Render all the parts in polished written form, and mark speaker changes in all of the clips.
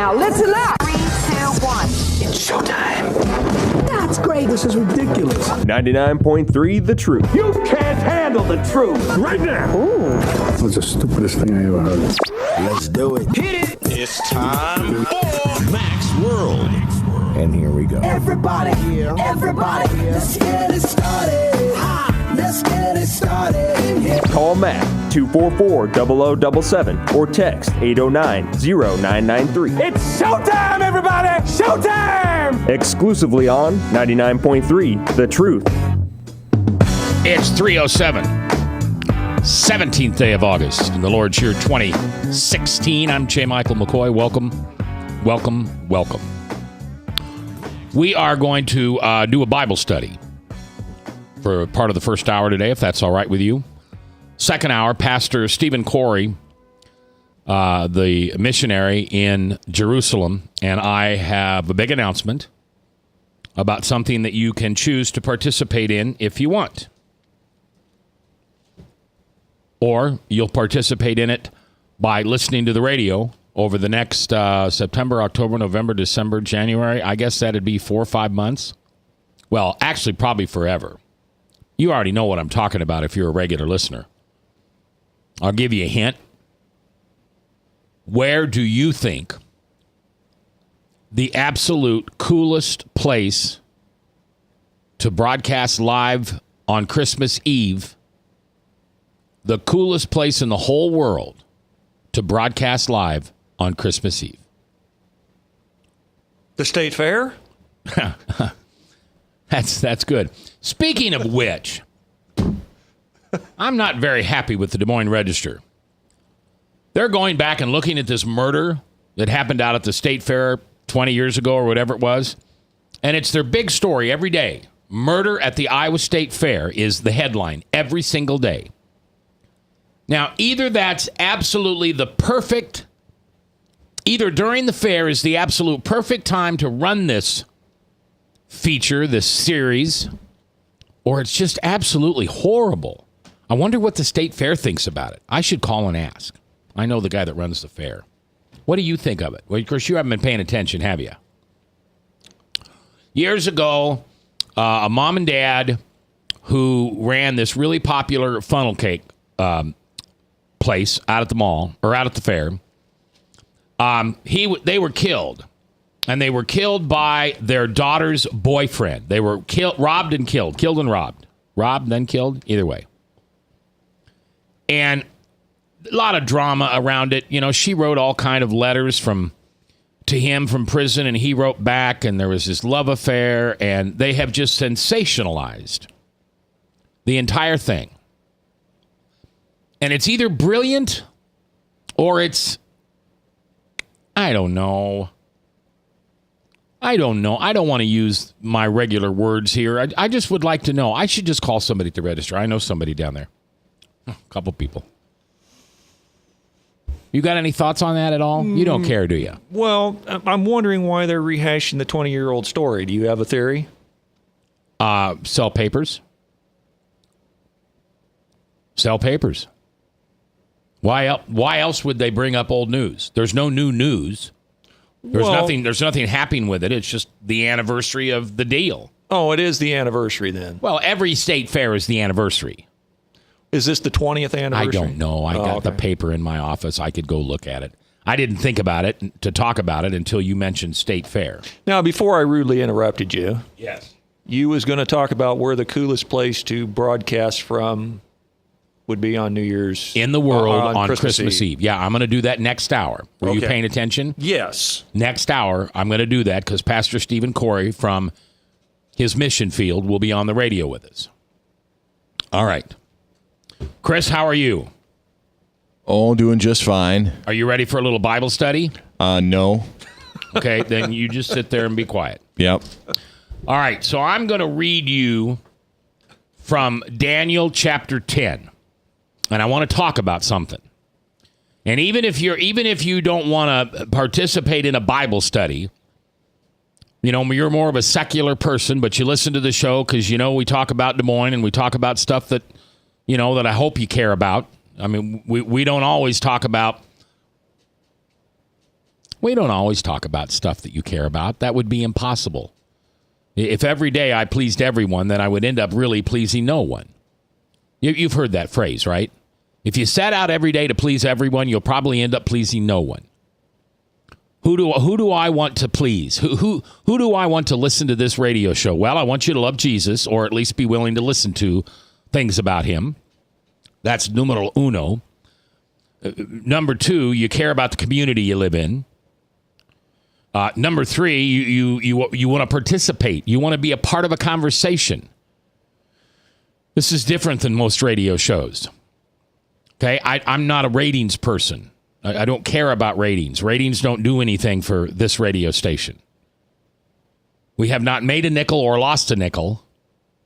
Speaker 1: now. Listen up.
Speaker 2: 3, 2, 1.
Speaker 3: It's showtime.
Speaker 1: That's great.
Speaker 3: This is ridiculous.
Speaker 4: 99.3 The Truth.
Speaker 3: You can't handle the truth. Right now.
Speaker 1: Ooh.
Speaker 5: That was the stupidest thing I ever heard.
Speaker 6: Let's do it.
Speaker 3: Hit it.
Speaker 7: It's time for Mac's World.
Speaker 6: And here we go.
Speaker 8: Everybody, let's get it started. Let's get it started.
Speaker 4: Call Mac 244-0077 or text 809-0993.
Speaker 3: It's showtime, everybody. Showtime.
Speaker 4: Exclusively on 99.3 The Truth.
Speaker 9: It's 3:07. 17th day of August in the Lord's year 2016. I'm J. Michael McCoy. Welcome. We are going to do a Bible study for part of the first hour today, if that's all right with you. Second hour, Pastor Stephen Corey, the missionary in Jerusalem, and I have a big announcement about something that you can choose to participate in if you want. Or you'll participate in it by listening to the radio over the next September, October, November, December, January. I guess that'd be 4 or 5 months. Well, actually, probably forever. You already know what I'm talking about if you're a regular listener. I'll give you a hint. Where do you think the absolute coolest place to broadcast live on Christmas Eve, the coolest place in the whole world to broadcast live on Christmas Eve?
Speaker 7: The State Fair?
Speaker 9: That's good. Speaking of which, I'm not very happy with the Des Moines Register. They're going back and looking at this murder that happened out at the State Fair 20 years ago or whatever it was. And it's their big story every day. Murder at the Iowa State Fair is the headline every single day. Now, either that's absolutely the perfect, either during the fair is the absolute perfect time to run this feature, this series, or it's just absolutely horrible. I wonder what the State Fair thinks about it. I should call and ask. I know the guy that runs the fair. What do you think of it? Well, of course, you haven't been paying attention, have you? Years ago, a mom and dad who ran this really popular funnel cake place out at the mall, or out at the fair, they were killed. And they were killed by their daughter's boyfriend. They were robbed and killed. Killed and robbed. Robbed, then killed. Either way. And a lot of drama around it. You know, she wrote all kind of letters to him from prison, and he wrote back, and there was this love affair, and they have just sensationalized the entire thing. And it's either brilliant or it's, I don't know. I don't want to use my regular words here. I just would like to know. I should just call somebody at the register. I know somebody down there. A couple people. You got any thoughts on that at all? You don't care, do you?
Speaker 7: Well, I'm wondering why they're rehashing the 20-year-old story. Do you have a theory?
Speaker 9: Sell papers. Sell papers. Why else would they bring up old news? There's no new news. There's nothing happening with it. It's just the anniversary of the deal.
Speaker 7: Oh, it is the anniversary then.
Speaker 9: Well, every state fair is the anniversary.
Speaker 7: Is this the 20th anniversary?
Speaker 9: I don't know. I got the paper in my office. I could go look at it. I didn't think about it to talk about it until you mentioned State Fair.
Speaker 7: Now, before I rudely interrupted you,
Speaker 9: yes,
Speaker 7: you was going to talk about where the coolest place to broadcast from would be on New Year's
Speaker 9: in the world on Christmas Eve. Yeah, I'm going to do that next hour. Were you paying attention?
Speaker 7: Yes.
Speaker 9: Next hour, I'm going to do that because Pastor Stephen Corey from his mission field will be on the radio with us. All right. Chris, how are you?
Speaker 10: Oh, doing just fine.
Speaker 9: Are you ready for a little Bible study?
Speaker 10: No.
Speaker 9: Okay, then you just sit there and be quiet.
Speaker 10: Yep.
Speaker 9: All right, so I'm going to read you from Daniel chapter 10. And I want to talk about something. And even if you don't want to participate in a Bible study, you know, you're more of a secular person, but you listen to the show because, you know, we talk about Des Moines and we talk about stuff that, you know, that I hope you care about. I mean, we don't always talk about We don't always talk about stuff that you care about. That would be impossible. If every day I pleased everyone, then I would end up really pleasing no one. You've heard that phrase, right? If you set out every day to please everyone, you'll probably end up pleasing no one. Who do I want to please? Who do I want to listen to this radio show? Well, I want you to love Jesus, or at least be willing to listen to things about him. That's numero uno. Number two, you care about the community you live in. Number three, you want to participate. You want to be a part of a conversation. This is different than most radio shows. Okay, I'm not a ratings person. I don't care about ratings. Ratings don't do anything for this radio station. We have not made a nickel or lost a nickel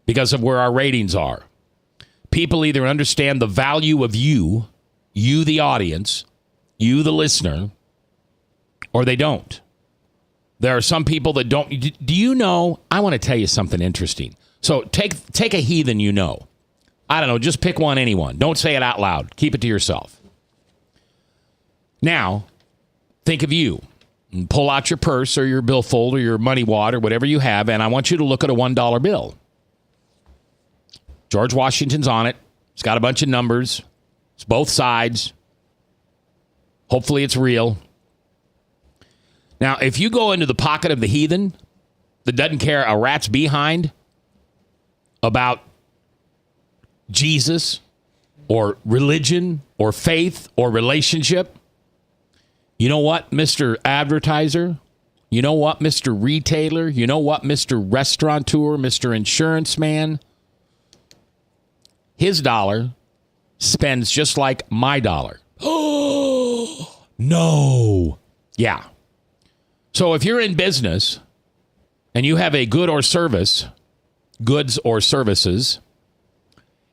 Speaker 9: because of where our ratings are. People either understand the value of you the audience, you the listener, or they don't. There are some people that don't. Do you know? I want to tell you something interesting. So take a heathen you know. I don't know. Just pick one, anyone. Don't say it out loud. Keep it to yourself. Now, think of you. And pull out your purse or your billfold or your money wad or whatever you have, and I want you to look at a $1 bill. George Washington's on it. It's got a bunch of numbers. It's both sides. Hopefully it's real. Now, if you go into the pocket of the heathen that doesn't care a rat's behind about Jesus or religion or faith or relationship, you know what, Mr. Advertiser? You know what, Mr. Retailer? You know what, Mr. Restaurateur, Mr. Insurance Man? His dollar spends just like my dollar. Oh, no. Yeah. So if you're in business and you have a good or service, goods or services,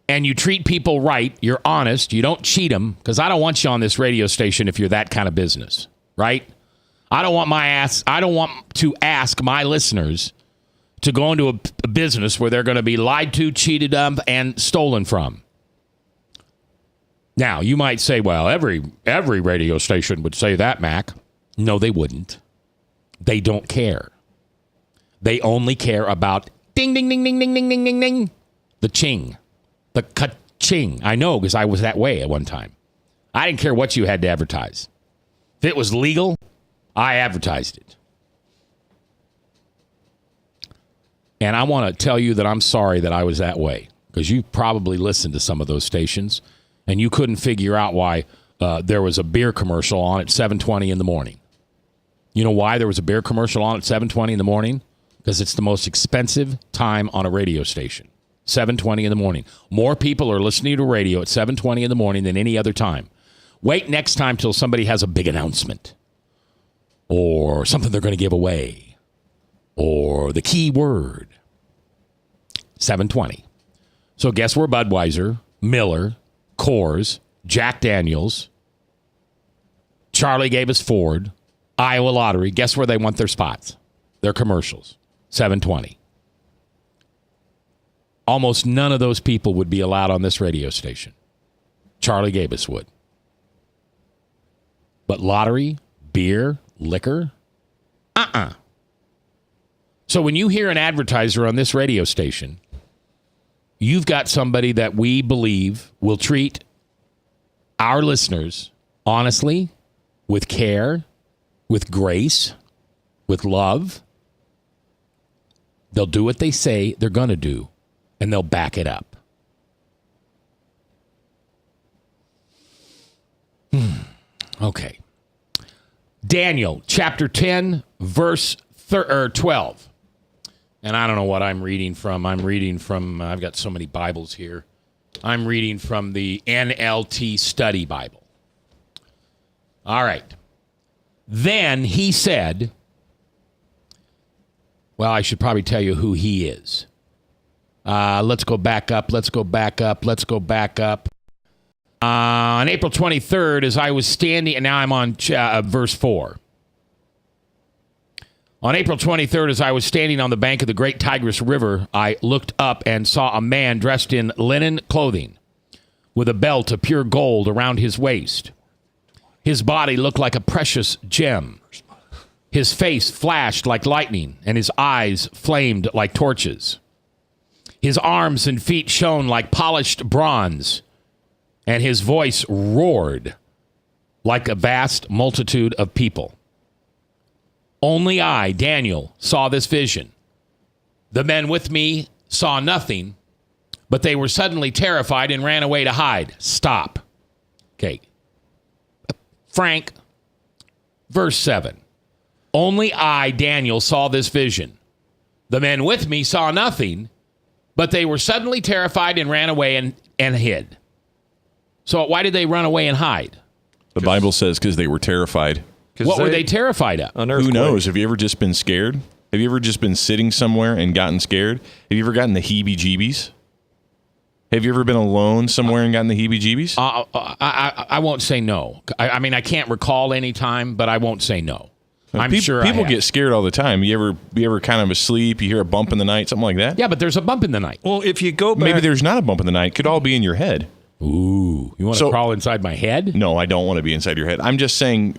Speaker 9: and you treat people right, you're honest, you don't cheat them, because I don't want you on this radio station if you're that kind of business, right? I don't want to ask my listeners to go into a business where they're going to be lied to, cheated of, and stolen from. Now, you might say, well, every radio station would say that, Mac. No, they wouldn't. They don't care. They only care about ding, ding, ding, ding, ding, ding, ding, ding, ding. The ching. The ka-ching. I know, because I was that way at one time. I didn't care what you had to advertise. If it was legal, I advertised it. And I want to tell you that I'm sorry that I was that way, because you probably listened to some of those stations, and you couldn't figure out why there was a beer commercial on at 7:20 in the morning. You know why there was a beer commercial on at 7:20 in the morning? Because it's the most expensive time on a radio station. 7:20 in the morning. More people are listening to radio at 7:20 in the morning than any other time. Wait next time till somebody has a big announcement or something they're going to give away or the key word. 7:20. So guess where Budweiser, Miller, Coors, Jack Daniels, Charlie gave us Ford, Iowa Lottery, guess where they want their spots? Their commercials. 7:20. Almost none of those people would be allowed on this radio station. Charlie Gabus would. But lottery, beer, liquor? So when you hear an advertiser on this radio station, you've got somebody that we believe will treat our listeners honestly, with care, with grace, with love. They'll do what they say they're going to do, and they'll back it up. Okay. Daniel, chapter 10, verse 12. And I don't know what I'm reading from. I've got so many Bibles here. I'm reading from the NLT Study Bible. All right. Then he said, well, I should probably tell you who he is. Let's go back up. On April 23rd, as I was standing, and now I'm on verse 4. On April 23rd, as I was standing on the bank of the great Tigris River, I looked up and saw a man dressed in linen clothing with a belt of pure gold around his waist. His body looked like a precious gem, His face flashed like lightning, and his eyes flamed like torches. His arms and feet shone like polished bronze, and his voice roared like a vast multitude of people. Only I, Daniel, saw this vision. The men with me saw nothing, but they were suddenly terrified and ran away to hide. Stop. Okay. Frank, verse 7. Only I, Daniel, saw this vision. The men with me saw nothing, but they were suddenly terrified and ran away and hid. So why did they run away and hide?
Speaker 10: The Bible says because they were terrified.
Speaker 9: What were they terrified of?
Speaker 10: Who knows? Have you ever just been scared? Have you ever just been sitting somewhere and gotten scared? Have you ever gotten the heebie-jeebies? Have you ever been alone somewhere and gotten the heebie-jeebies?
Speaker 9: I won't say no. I mean, I can't recall any time, but I won't say no. I'm sure
Speaker 10: people get scared all the time. You ever kind of asleep? You hear a bump in the night, something like that?
Speaker 9: Yeah, but there's a bump in the night.
Speaker 7: Well, if you go back,
Speaker 10: Maybe there's not a bump in the night. It could all be in your head.
Speaker 9: Ooh, you want to crawl inside my head?
Speaker 10: No, I don't want to be inside your head. I'm just saying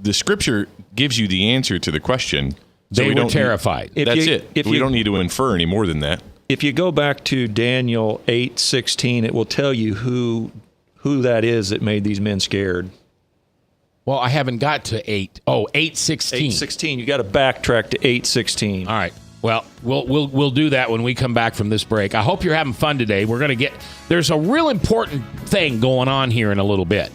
Speaker 10: the scripture gives you the answer to the question. So
Speaker 9: They were terrified.
Speaker 10: That's it. We don't need to infer any more than that.
Speaker 7: if you go back to Daniel 8:16, it will tell you who that is that made these men scared.
Speaker 9: Well, I haven't got to 8. Oh, 8:16.
Speaker 7: 8:16. You got to backtrack to 8:16.
Speaker 9: All right. Well, we'll do that when we come back from this break. I hope you're having fun today. There's a real important thing going on here in a little bit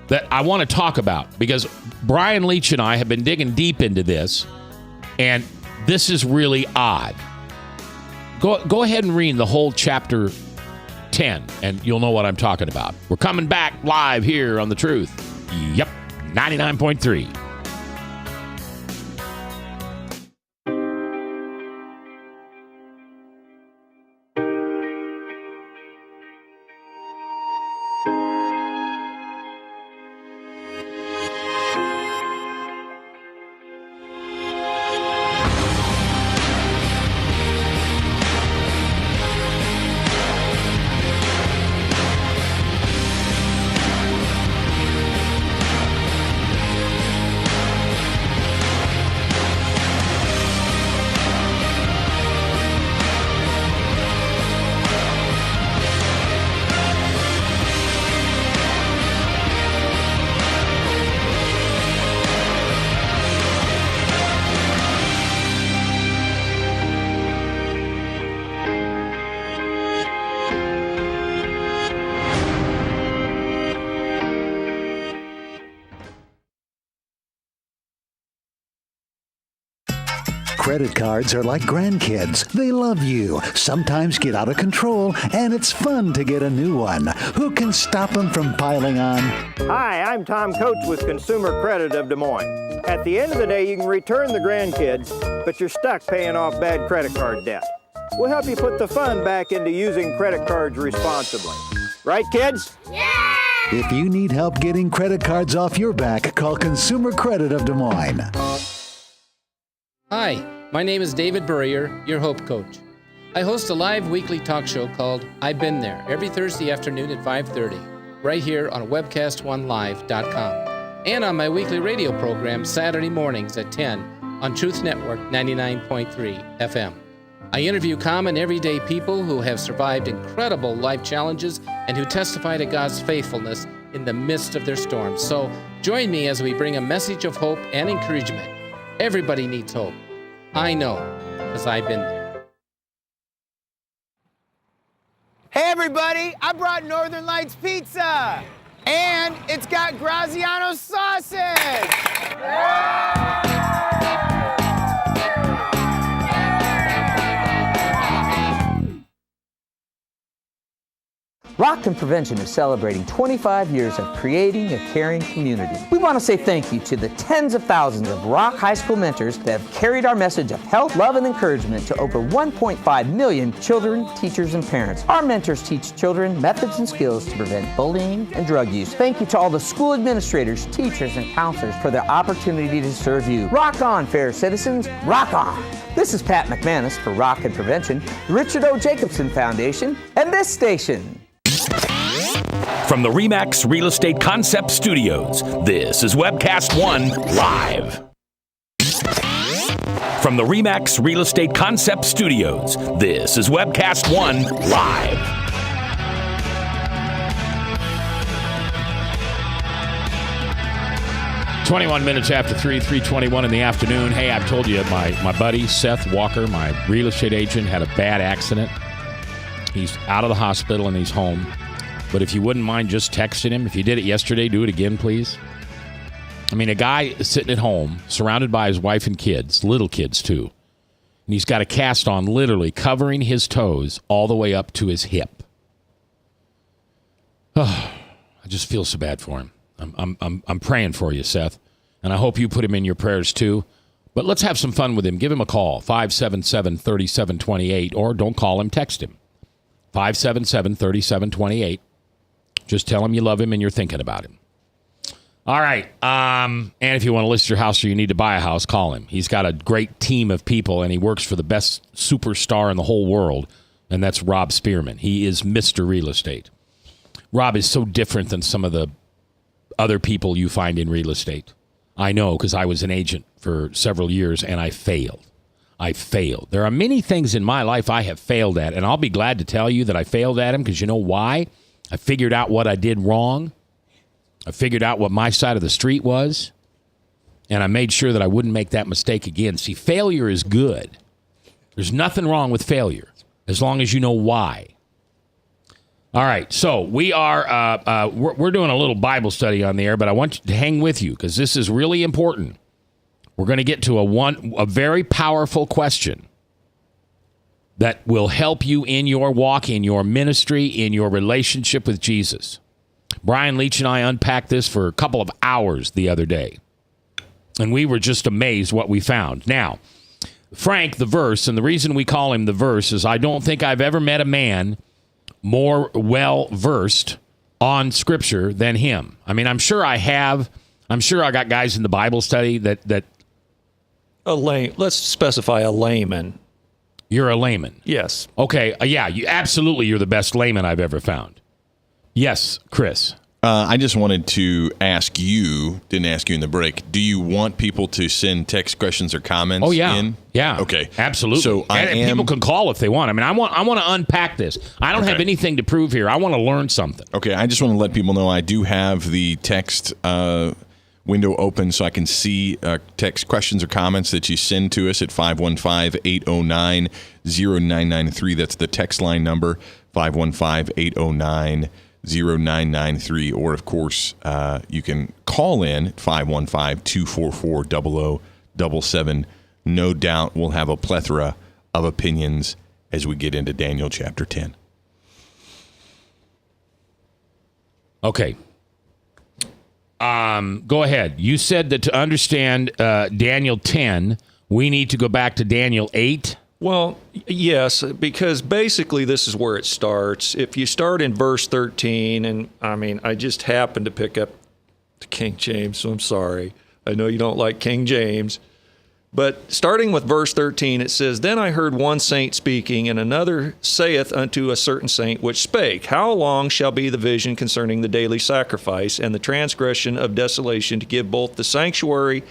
Speaker 9: that I want to talk about because Brian Leach and I have been digging deep into this, and this is really odd. Go ahead and read the whole chapter 10, and you'll know what I'm talking about. We're coming back live here on The Truth. Yep, 99.3.
Speaker 2: Credit cards are like grandkids. They love you, sometimes get out of control, and it's fun to get a new one. Who can stop them from piling on?
Speaker 11: Hi, I'm Tom Coates with Consumer Credit of Des Moines. At the end of the day, you can return the grandkids, but you're stuck paying off bad credit card debt. We'll help you put the fun back into using credit cards responsibly. Right, kids?
Speaker 2: Yeah! If you need help getting credit cards off your back, call Consumer Credit of Des Moines.
Speaker 12: Hi, my name is David Burrier, your Hope Coach. I host a live weekly talk show called I've Been There every Thursday afternoon at 5:30, right here on webcast1live.com, and on my weekly radio program Saturday mornings at 10 on Truth Network 99.3 FM. I interview common everyday people who have survived incredible life challenges and who testify to God's faithfulness in the midst of their storms. So join me as we bring a message of hope and encouragement. Everybody needs hope. I know, because I've been there.
Speaker 11: Hey everybody, I brought Northern Lights Pizza! And it's got Graziano sausage!
Speaker 13: Rock and Prevention is celebrating 25 years of creating a caring community. We want to say thank you to the tens of thousands of Rock High School mentors that have carried our message of health, love, and encouragement to over 1.5 million children, teachers, and parents. Our mentors teach children methods and skills to prevent bullying and drug use. Thank you to all the school administrators, teachers, and counselors for their opportunity to serve you. Rock on, fair citizens, rock on! This is Pat McManus for Rock and Prevention, the Richard O. Jacobson Foundation, and this station.
Speaker 14: From the RE/MAX Real Estate Concept Studios, this is Webcast One Live. From the RE/MAX Real Estate Concept Studios, this is Webcast One Live.
Speaker 9: "21 after 3:21 in the afternoon. Hey, I've told you my buddy Seth Walker, my real estate agent, had a bad accident. He's out of the hospital and he's home. But if you wouldn't mind just texting him, if you did it yesterday, do it again, please. I mean, a guy is sitting at home, surrounded by his wife and kids, little kids too. And he's got a cast on literally covering his toes all the way up to his hip. Oh, I just feel so bad for him. I'm praying for you, Seth. And I hope you put him in your prayers too. But let's have some fun with him. Give him a call, 577-3728, or don't call him, text him. 577-3728. Just tell him you love him and you're thinking about him. All right. And if you want to list your house or you need to buy a house, call him. He's got a great team of people, and he works for the best superstar in the whole world, and that's Rob Spearman. He is Mr. Real Estate. Rob is so different than some of the other people you find in real estate. I know, because I was an agent for several years, and I failed. There are many things in my life I have failed at, and I'll be glad to tell you that I failed at them, because you know why? I figured out what I did wrong. I figured out what my side of the street was, and I made sure that I wouldn't make that mistake again. See, failure is good. There's nothing wrong with failure, as long as you know why. All right, so we are we're doing a little Bible study on the air, but I want you to hang with you, because this is really important. We're going to get to a very powerful question that will help you in your walk, in your ministry, in your relationship with Jesus. Brian Leach and I unpacked this for a couple of hours the other day, and we were just amazed what we found. Now, Frank, the verse, and the reason we call him the verse is I don't think I've ever met a man more well-versed on Scripture than him. I mean, I'm sure I have. I'm sure I got guys in the Bible study that
Speaker 7: let's specify a layman.
Speaker 9: You're a layman.
Speaker 7: Yes.
Speaker 9: Okay. Yeah. You're the best layman I've ever found. Yes, Chris.
Speaker 10: I just wanted to ask you, didn't ask you in the break, do you want people to send text questions or comments in?
Speaker 9: Yeah.
Speaker 10: Okay.
Speaker 9: Absolutely.
Speaker 10: So
Speaker 9: people can call if they want. I mean, I want to unpack this. I don't have anything to prove here. I want to learn something.
Speaker 10: Okay. I just want to let people know I do have the text window open so I can see text questions or comments that you send to us at 515-809-0993. That's the text line number, 515-809-0993. Or, of course, you can call in at 515-244-0077. No doubt we'll have a plethora of opinions as we get into Daniel chapter 10.
Speaker 9: Okay. Go ahead. You said that to understand Daniel 10, we need to go back to Daniel 8.
Speaker 7: Well, yes, because basically this is where it starts. If you start in verse 13, and I mean, I just happened to pick up the King James, so I'm sorry. I know you don't like King James. But starting with verse 13, it says, "Then I heard one saint speaking, and another saith unto a certain saint which spake, How long shall be the vision concerning the daily sacrifice and the transgression of desolation to give both the sanctuary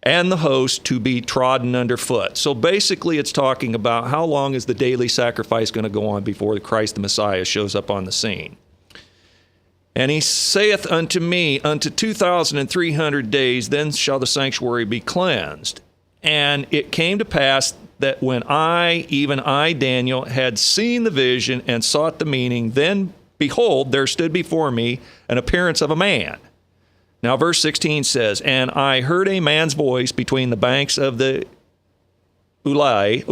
Speaker 7: and the host to be trodden underfoot?" So basically it's talking about how long is the daily sacrifice going to go on before the Christ the Messiah shows up on the scene. "And he saith unto me, Unto 2,300 days, then shall the sanctuary be cleansed. And it came to pass that when I, even I, Daniel, had seen the vision and sought the meaning, then behold, there stood before me an appearance of a man." Now, verse 16 says, "And I heard a man's voice between the banks of the Ulai,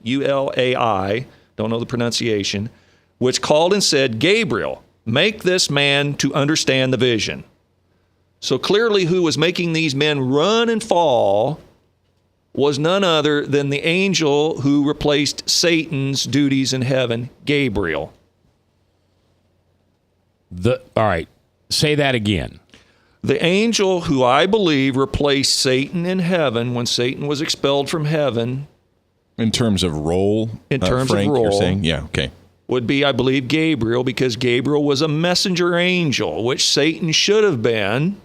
Speaker 7: U-L-A-I, don't know the pronunciation, which called and said, Gabriel, make this man to understand the vision." So clearly who was making these men run and fall was none other than the angel who replaced Satan's duties in heaven, Gabriel.
Speaker 9: All right, say that again.
Speaker 7: The angel who I believe replaced Satan in heaven when Satan was expelled from heaven.
Speaker 10: In terms of role?
Speaker 7: In terms
Speaker 10: Frank,
Speaker 7: of role.
Speaker 10: You're saying? Yeah, okay.
Speaker 7: Would be, I believe, Gabriel, because Gabriel was a messenger angel, which Satan should have been,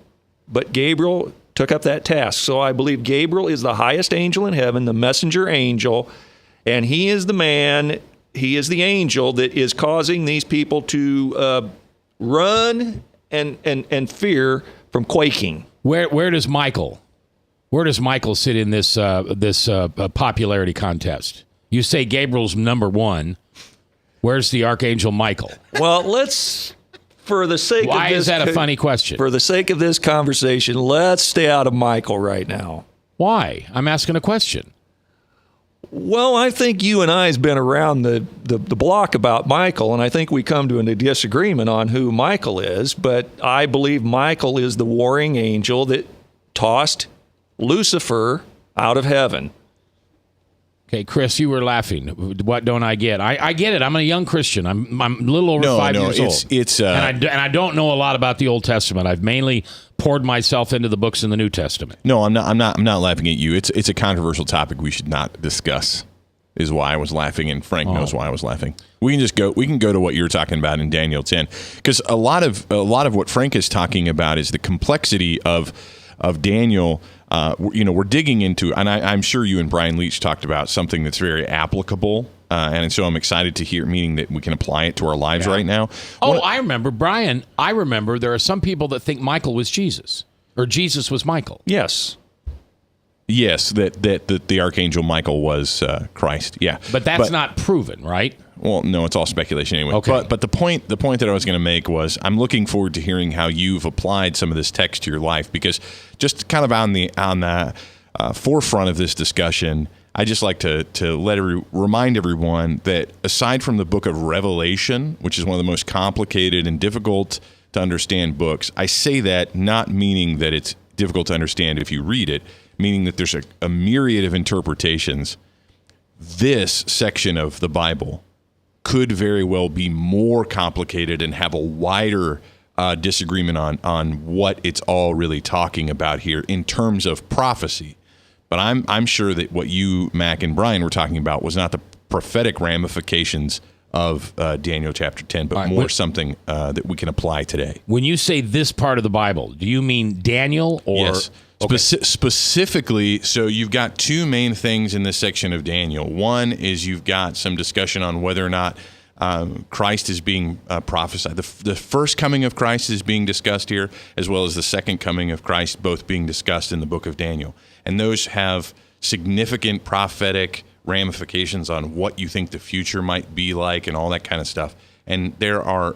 Speaker 7: but Gabriel took up that task. So I believe Gabriel is the highest angel in heaven, the messenger angel, and he is the man, he is the angel that is causing these people to run and fear from quaking.
Speaker 9: Where does Michael sit in this popularity contest? You say Gabriel's number one. Where's the Archangel Michael?
Speaker 7: Well, let's, for the sake of this...
Speaker 9: Why is that a funny question?
Speaker 7: For the sake of this conversation, let's stay out of Michael right now.
Speaker 9: Why? I'm asking a question.
Speaker 7: Well, I think you and I has been around the block about Michael, and I think we come to a disagreement on who Michael is, but I believe Michael is the warring angel that tossed Lucifer out of heaven.
Speaker 9: Okay, Chris, you were laughing. What don't I get? I get it. I'm a young Christian. I'm a little over 5 years old. And I don't know a lot about the Old Testament. I've mainly poured myself into the books in the New Testament.
Speaker 10: No, I'm not laughing at you. It's a controversial topic we should not discuss. Is why I was laughing, and Frank knows why I was laughing. We can go to what you were talking about in Daniel 10, because a lot of what Frank is talking about is the complexity of Daniel. We're digging into, and I'm sure you and Brian Leach talked about something that's very applicable, and so I'm excited to hear, meaning that we can apply it to our lives right now.
Speaker 9: I remember, Brian. I remember there are some people that think Michael was Jesus, or Jesus was Michael.
Speaker 7: Yes.
Speaker 10: Yes, that the Archangel Michael was Christ. Yeah,
Speaker 9: but that's not proven, right?
Speaker 10: Well, no, it's all speculation anyway.
Speaker 9: Okay.
Speaker 10: But the point that I was going to make was I'm looking forward to hearing how you've applied some of this text to your life, because just kind of on the forefront of this discussion, I just like to remind everyone that aside from the book of Revelation, which is one of the most complicated and difficult to understand books, I say that not meaning that it's difficult to understand if you read it, meaning that there's a myriad of interpretations. This section of the Bible could very well be more complicated and have a wider disagreement on what it's all really talking about here in terms of prophecy. But I'm sure that what you, Mac, and Brian were talking about was not the prophetic ramifications of Daniel chapter 10, but more something that we can apply today.
Speaker 9: When you say this part of the Bible, do you mean Daniel or...
Speaker 10: Yes.
Speaker 9: Okay.
Speaker 10: Specifically, so you've got two main things in this section of Daniel. One is you've got some discussion on whether or not Christ is being prophesied. The first coming of Christ is being discussed here, as well as the second coming of Christ, both being discussed in the book of Daniel. And those have significant prophetic ramifications on what you think the future might be like and all that kind of stuff. And there are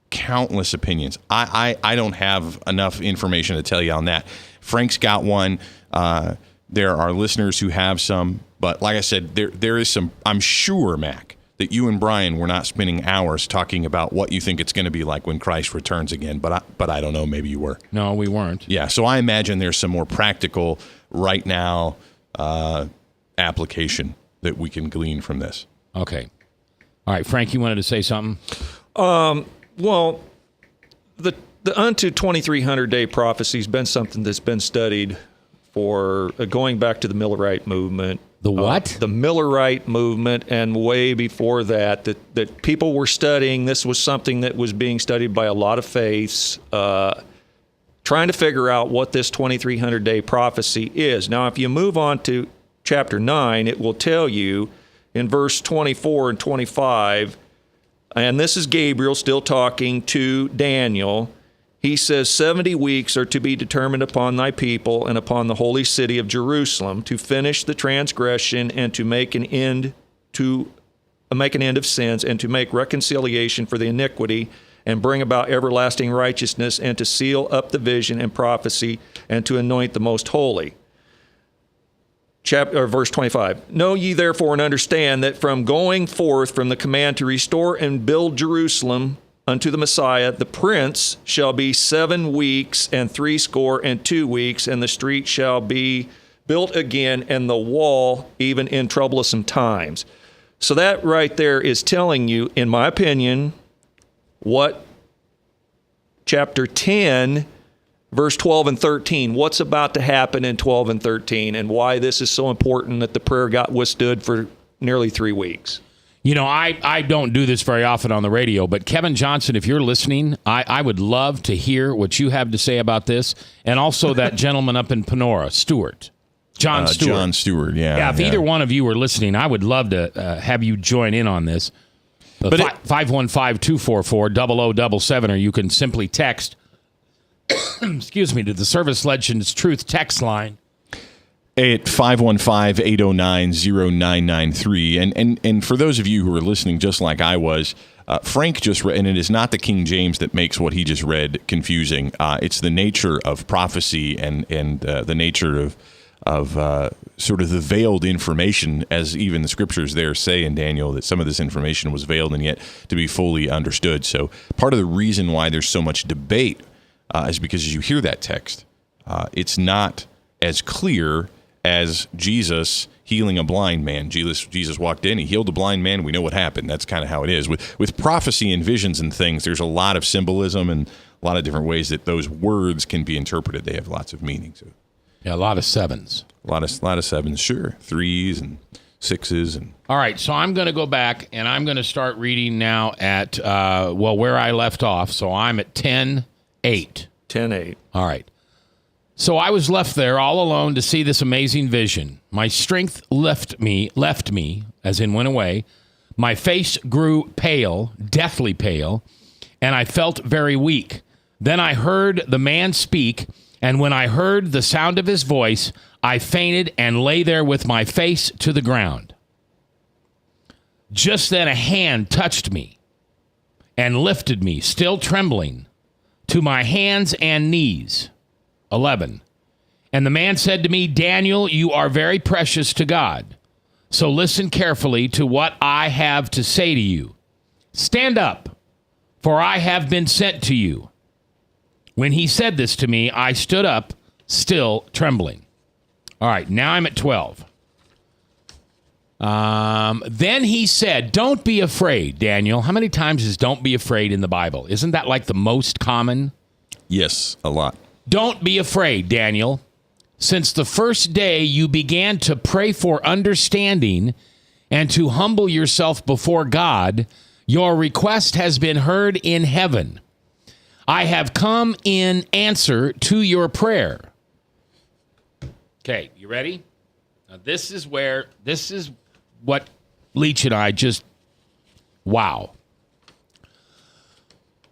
Speaker 10: countless opinions. I don't have enough information to tell you on that. Frank's got one. There are listeners who have some. But like I said, there is some. I'm sure, Mac, that you and Brian were not spending hours talking about what you think it's going to be like when Christ returns again. But I don't know. Maybe you were.
Speaker 9: No, we weren't.
Speaker 10: Yeah. So I imagine there's some more practical, right now, application that we can glean from this.
Speaker 9: Okay. All right, Frank, you wanted to say something?
Speaker 7: Well, the unto 2300 day prophecy has been something that's been studied for going back to the Millerite movement.
Speaker 9: The what?
Speaker 7: The Millerite movement, and way before that people were studying. This was something that was being studied by a lot of faiths, trying to figure out what this 2300 day prophecy is. Now, if you move on to chapter 9, it will tell you in verse 24 and 25, and this is Gabriel still talking to Daniel. He says, 70 weeks are to be determined upon thy people and upon the holy city of Jerusalem to finish the transgression and to make an end of sins and to make reconciliation for the iniquity and bring about everlasting righteousness and to seal up the vision and prophecy and to anoint the most holy. Verse 25, know ye therefore and understand that from going forth from the command to restore and build Jerusalem unto the Messiah, the prince shall be 7 weeks and 62 weeks, and the street shall be built again, and the wall even in troublesome times. So that right there is telling you, in my opinion, what chapter 10, verse 12 and 13, what's about to happen in 12 and 13, and why this is so important that the prayer got withstood for nearly 3 weeks.
Speaker 9: I don't do this very often on the radio, but Kevin Johnson, if you're listening, I would love to hear what you have to say about this. And also that gentleman up in Panora, Stewart. John Stewart.
Speaker 10: John Stewart, yeah.
Speaker 9: Yeah, if either one of you are listening, I would love to have you join in on this. 515-244-0077, or you can simply text, excuse me, to the Service Legends Truth text line.
Speaker 10: At 515-809-0993. And for those of you who are listening just like I was, Frank just read, and it is not the King James that makes what he just read confusing. It's the nature of prophecy and the nature of sort of the veiled information, as even the scriptures there say in Daniel, that some of this information was veiled and yet to be fully understood. So part of the reason why there's so much debate is because as you hear that text, it's not as clear as Jesus healing a blind man. Jesus walked in, he healed a blind man. We know what happened. That's kind of how it is. With prophecy and visions and things, there's a lot of symbolism and a lot of different ways that those words can be interpreted. They have lots of meaning. So,
Speaker 9: yeah, a lot of sevens.
Speaker 10: A lot of sevens, sure. 3s and 6s. And
Speaker 9: all right, so I'm going to go back, and I'm going to start reading now at, where I left off. So I'm at 10:8.
Speaker 7: 10:8.
Speaker 9: All right. So I was left there all alone to see this amazing vision. My strength left me, as in went away. My face grew pale, deathly pale, and I felt very weak. Then I heard the man speak, and when I heard the sound of his voice, I fainted and lay there with my face to the ground. Just then a hand touched me and lifted me, still trembling, to my hands and knees. 11. And the man said to me, Daniel, you are very precious to God. So listen carefully to what I have to say to you. Stand up, for I have been sent to you. When he said this to me, I stood up, still trembling. All right, now I'm at 12. Then he said, don't be afraid, Daniel. How many times is don't be afraid in the Bible? Isn't that like the most common?
Speaker 10: yes, a lot.
Speaker 9: Don't be afraid, Daniel. Since the first day you began to pray for understanding and to humble yourself before God, your request has been heard in heaven. I have come in answer to your prayer. Okay, you ready? Now this is what Leach and I just, wow.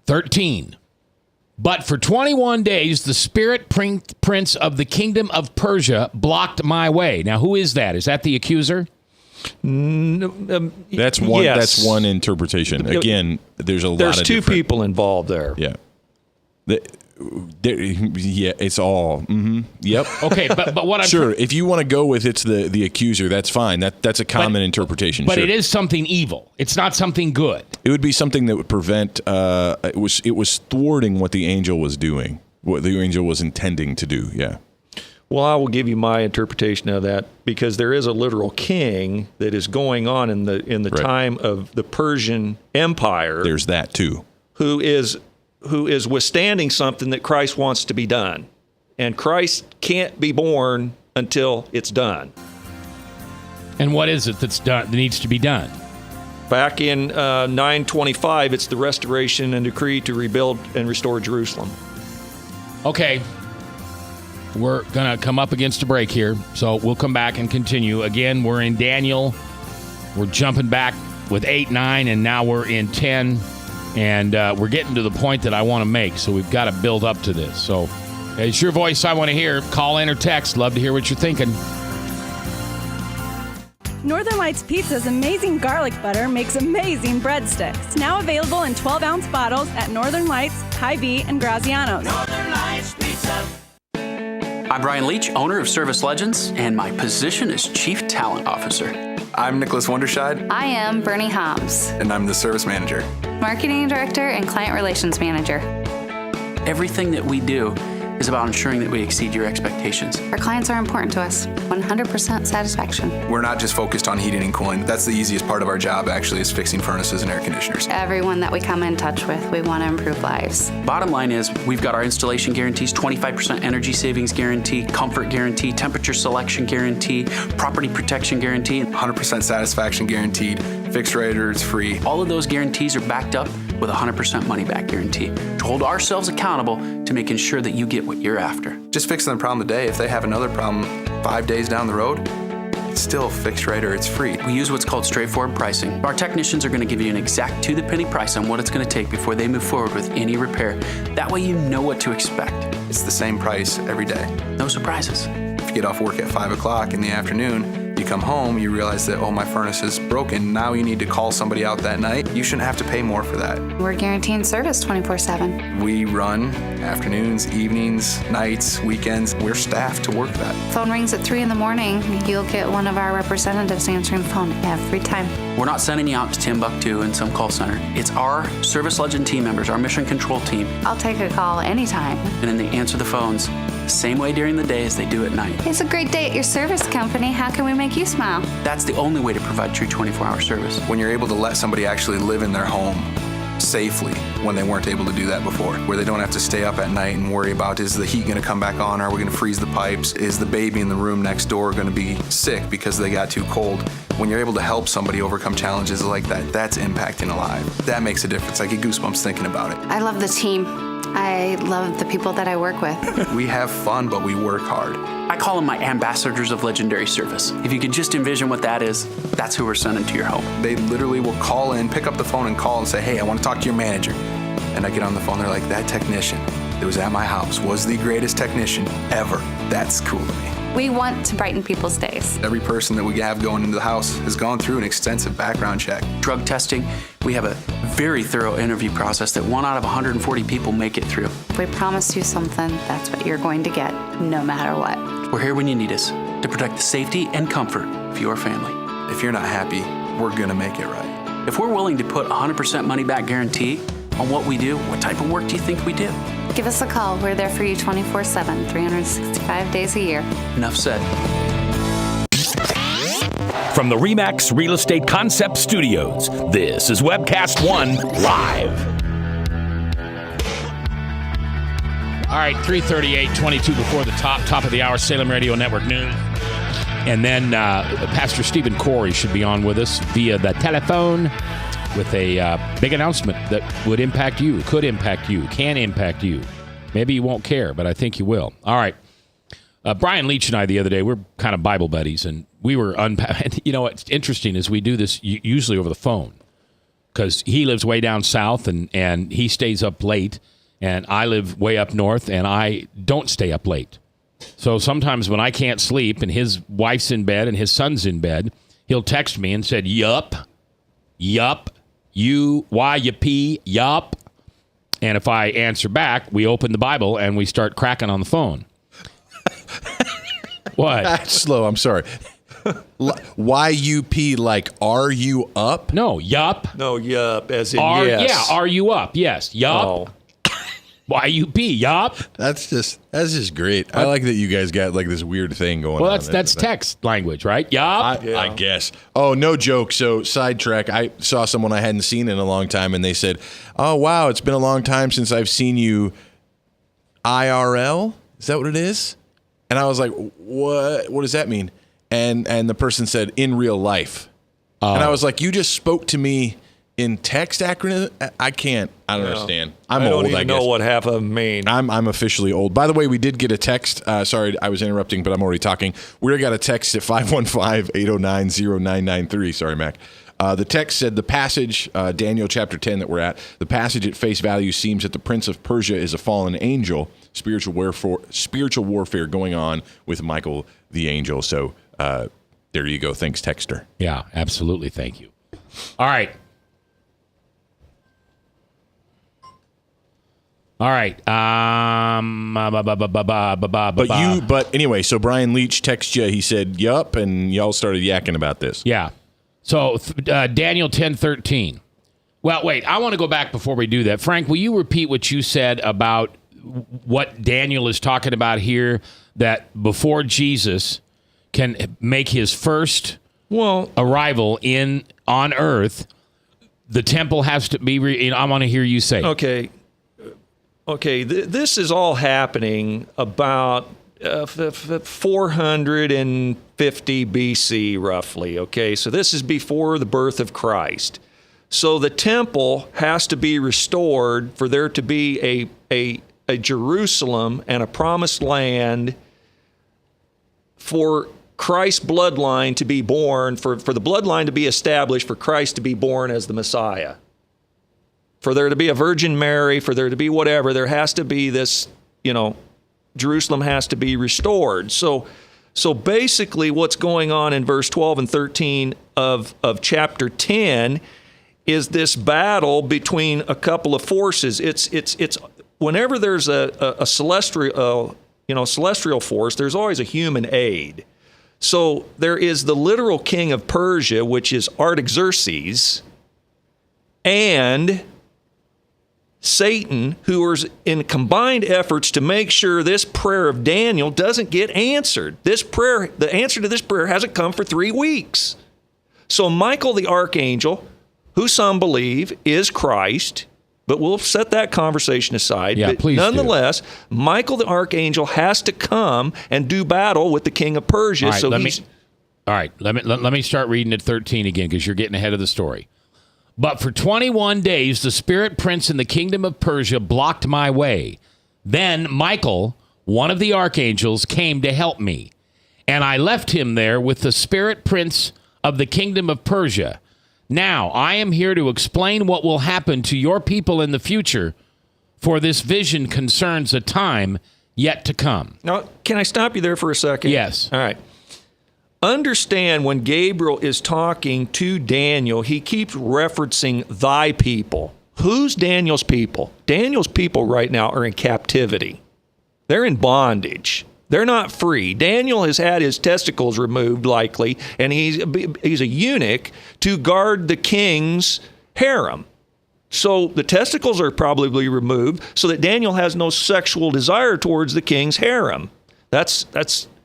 Speaker 9: 13. But for 21 days, the spirit prince of the kingdom of Persia blocked my way. Now, who is that? Is that the accuser?
Speaker 10: That's one.
Speaker 7: Yes.
Speaker 10: That's one interpretation. Again, there's
Speaker 7: There's two people involved there.
Speaker 10: Yeah. Yeah, it's all. Mm-hmm. Yep.
Speaker 9: Okay, but what I'm
Speaker 10: sure. If you want to go with it's the accuser, that's fine. That's a common interpretation.
Speaker 9: But
Speaker 10: sure.
Speaker 9: It is something evil. It's not something good.
Speaker 10: It would be something that would prevent. It was thwarting what the angel was doing, what the angel was intending to do. Yeah.
Speaker 7: Well, I will give you my interpretation of that because there is a literal king that is going on in the right. time of the Persian Empire.
Speaker 10: There's that too.
Speaker 7: Who is withstanding something that Christ wants to be done. And Christ can't be born until it's done.
Speaker 9: And what is it that's done that needs to be done?
Speaker 7: Back in 925, it's the restoration and decree to rebuild and restore Jerusalem.
Speaker 9: Okay. We're going to come up against a break here, so we'll come back and continue. Again, we're in Daniel. We're jumping back with 8, 9, and now we're in 10. And we're getting to the point that I want to make, so we've got to build up to this. So it's your voice I want to hear. Call in or text. Love to hear what you're thinking.
Speaker 15: Northern Lights Pizza's amazing garlic butter makes amazing breadsticks. Now available in 12-ounce bottles at Northern Lights, Hy-Vee, and Graziano's.
Speaker 16: Northern Lights Pizza. I'm Brian Leach, owner of Service Legends, and my position is Chief Talent Officer.
Speaker 17: I'm Nicholas Wonderscheid.
Speaker 18: I am Bernie Hobbs.
Speaker 17: And I'm the Service Manager.
Speaker 18: Marketing Director and Client Relations Manager.
Speaker 16: Everything that we do is about ensuring that we exceed your expectations.
Speaker 18: Our clients are important to us. 100% satisfaction.
Speaker 17: We're not just focused on heating and cooling. That's the easiest part of our job, actually, is fixing furnaces and air conditioners.
Speaker 18: Everyone that we come in touch with, we want to improve lives.
Speaker 16: Bottom line is, we've got our installation guarantees, 25% energy savings guarantee, comfort guarantee, temperature selection guarantee, property protection guarantee.
Speaker 17: 100% satisfaction guaranteed. Fixed rate or it's free.
Speaker 16: All of those guarantees are backed up with a 100% money back guarantee to hold ourselves accountable to making sure that you get what you're after.
Speaker 17: Just fixing the problem today. If they have another problem 5 days down the road, it's still fixed rate or it's free.
Speaker 16: We use what's called straightforward pricing. Our technicians are going to give you an exact to-the-penny price on what it's going to take before they move forward with any repair. That way you know what to expect.
Speaker 17: It's the same price every day.
Speaker 16: No surprises.
Speaker 17: If you get off work at 5 o'clock in the afternoon, you come home, you realize that, oh, my furnace is broken. Now you need to call somebody out that night. You shouldn't have to pay more for that.
Speaker 18: We're guaranteeing service 24/7.
Speaker 17: We run afternoons, evenings, nights, weekends. We're staffed to work that.
Speaker 18: Phone rings at 3 in the morning. You'll get one of our representatives answering the phone every time.
Speaker 16: We're not sending you out to Timbuktu in some call center. It's our Service Legend team members, our mission control team.
Speaker 18: I'll take a call anytime.
Speaker 16: And then they answer the phones the same way during the day as they do at night.
Speaker 18: It's a great day at your service company. How can we make you smile?
Speaker 16: That's the only way to provide true 24-hour service.
Speaker 17: When you're able to let somebody actually live in their home safely when they weren't able to do that before, where they don't have to stay up at night and worry about, is the heat going to come back on? Are we going to freeze the pipes? Is the baby in the room next door going to be sick because they got too cold? When you're able to help somebody overcome challenges like that, that's impacting a life. That makes a difference. I get goosebumps thinking about it.
Speaker 18: I love the team. I love the people that I work with.
Speaker 17: We have fun, but we work hard.
Speaker 16: I call them my ambassadors of legendary service. If you could just envision what that is, that's who we're sending to your home.
Speaker 17: They literally will call in, pick up the phone and call and say, hey, I want to talk to your manager. And I get on the phone, they're like, that technician that was at my house was the greatest technician ever. That's cool to me.
Speaker 18: We want to brighten people's days.
Speaker 17: Every person that we have going into the house has gone through an extensive background check.
Speaker 16: Drug testing, we have a very thorough interview process that 1 out of 140 people make it through.
Speaker 18: If we promise you something, that's what you're going to get, no matter what.
Speaker 16: We're here when you need us to protect the safety and comfort of your family.
Speaker 17: If you're not happy, we're going to make it right.
Speaker 16: If we're willing to put 100% money back guarantee on what we do, what type of work do you think we do?
Speaker 18: Give us a call. We're there for you 24/7, 365 days a year.
Speaker 16: Enough said.
Speaker 14: From the RE/MAX Real Estate Concept Studios, this is Webcast One Live.
Speaker 9: All right, 3:38, 22 before the top of the hour, Salem Radio Network News. And then Pastor Stephen Corey should be on with us via the telephone with a big announcement that would impact you, could impact you, can impact you. Maybe you won't care, but I think you will. All right. Brian Leach and I the other day, we're kind of Bible buddies, and we were you know, what's interesting is we do this usually over the phone because he lives way down south and he stays up late, and I live way up north, and I don't stay up late. So sometimes when I can't sleep and his wife's in bed and his son's in bed, he'll text me and said, yup, yup. And if I answer back, we open the Bible and we start cracking on the phone. What?
Speaker 10: That's slow. I'm sorry. Y-U-P, like, are you up?
Speaker 9: No, yup.
Speaker 7: No, yup, as in yes.
Speaker 9: Yeah, are you up? Yes, yup.
Speaker 7: Oh.
Speaker 9: Y-U-P, yup.
Speaker 10: That's just great. I like that you guys got like this weird thing going on.
Speaker 9: Well, that's text language, right? Yup.
Speaker 10: I guess. Oh, no joke. So, sidetrack, I saw someone I hadn't seen in a long time, and they said, oh, wow, it's been a long time since I've seen you IRL. Is that what it is? And I was like, what does that mean? And the person said, in real life. And I was like, you just spoke to me in text acronym? I don't understand. I'm old, I guess. I don't even know
Speaker 7: what half of them mean.
Speaker 10: I'm officially old. By the way, we did get a text. Sorry, I was interrupting, but I'm already talking. We got a text at 515-809-0993. Sorry, Mac. The text said the passage, Daniel chapter 10 that we're at, the passage at face value seems that the prince of Persia is a fallen angel, spiritual warfare going on with Michael the angel. So there you go. Thanks, texter.
Speaker 9: Yeah, absolutely. Thank you. All right.
Speaker 10: But anyway, so Brian Leach texted you. He said, yup, and y'all started yakking about this.
Speaker 9: Yeah. So Daniel 10:13. Well, wait, I want to go back before we do that. Frank, will you repeat what you said about what Daniel is talking about here, that before Jesus can make his first arrival on earth, the temple has to be. I want to hear you say.
Speaker 7: Okay. This is all happening about 450 BC, roughly. Okay, so this is before the birth of Christ. So the temple has to be restored for there to be a Jerusalem and a promised land for Christ's bloodline to be born, for the bloodline to be established, for Christ to be born as the Messiah. For there to be a Virgin Mary, for there to be whatever, there has to be this, Jerusalem has to be restored. So basically what's going on in verse 12 and 13 of chapter 10 is this battle between a couple of forces. It's whenever there's a celestial force, there's always a human aid. So there is the literal king of Persia, which is Artaxerxes, and Satan, who is in combined efforts to make sure this prayer of Daniel doesn't get answered. The answer to this prayer hasn't come for 3 weeks. So Michael the archangel, who some believe is Christ, but we'll set that conversation aside.
Speaker 9: Yeah,
Speaker 7: but
Speaker 9: please
Speaker 7: nonetheless, Michael the archangel has to come and do battle with the king of Persia.
Speaker 9: All right, let me start reading at 13 again, because you're getting ahead of the story. But for 21 days, the spirit prince in the kingdom of Persia blocked my way. Then Michael, one of the archangels, came to help me. And I left him there with the spirit prince of the kingdom of Persia. Now, I am here to explain what will happen to your people in the future, for this vision concerns a time yet to come.
Speaker 7: Now, can I stop you there for a second?
Speaker 9: Yes.
Speaker 7: All right. Understand, when Gabriel is talking to Daniel, he keeps referencing thy people. Who's Daniel's people? Daniel's people right now are in captivity. They're in bondage. They're not free. Daniel has had his testicles removed, likely, and he's a eunuch to guard the king's harem. So the testicles are probably removed so that Daniel has no sexual desire towards the king's harem.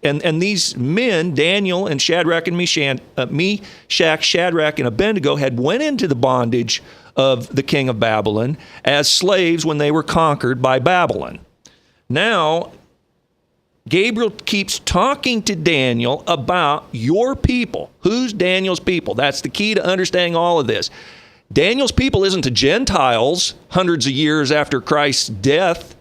Speaker 7: And these men, Daniel and Shadrach and Meshach, Shadrach, and Abednego, had went into the bondage of the king of Babylon as slaves when they were conquered by Babylon. Now, Gabriel keeps talking to Daniel about your people. Who's Daniel's people? That's the key to understanding all of this. Daniel's people isn't the Gentiles hundreds of years after Christ's death.